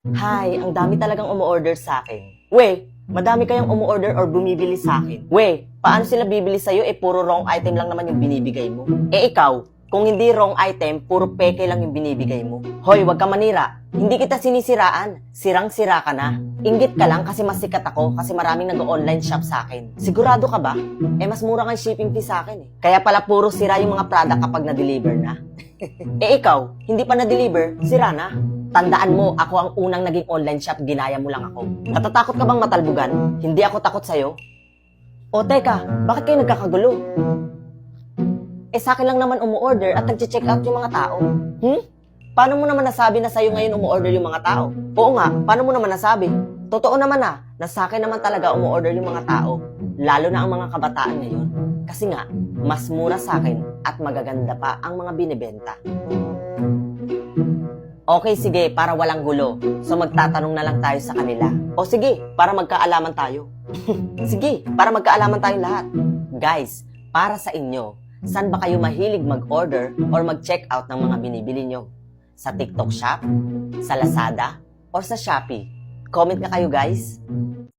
Hi, ang dami talagang umu-order sa akin. We, madami kayang umu-order or bumibili sa akin. We, paano sila bibili sa'yo puro wrong item lang naman yung binibigay mo? Ikaw, kung hindi wrong item, puro peke lang yung binibigay mo. Hoy, wag ka manira. Hindi kita sinisiraan. Sirang-sira ka na. Inggit ka lang kasi mas sikat ako kasi maraming nag-online shop sa akin. Sigurado ka ba? Mas mura nga yung shipping fee sa akin Kaya pala puro sira yung mga product kapag na-deliver na. Ikaw, hindi pa na-deliver, sira na. Tandaan mo, ako ang unang naging online shop, ginaya mo lang ako. Natatakot ka bang matalbugan? Hindi ako takot sa'yo. O teka, bakit kayo nagkakagulo? Sa akin lang naman umu-order at nag-check out yung mga tao. Paano mo naman nasabi na sa'yo ngayon umu-order yung mga tao? Oo nga, paano mo naman nasabi? Totoo naman na sa akin naman talaga umu-order yung mga tao. Lalo na ang mga kabataan ngayon. Kasi nga, mas mura sa akin at magaganda pa ang mga binibenta. Okay, sige, para walang gulo. So magtatanong na lang tayo sa kanila. O sige, para magkaalaman tayo. Sige, para magkaalaman tayong lahat. Guys, para sa inyo, saan ba kayo mahilig mag-order or mag-check out ng mga binibili nyo? Sa TikTok Shop? Sa Lazada? Or sa Shopee? Comment na kayo guys.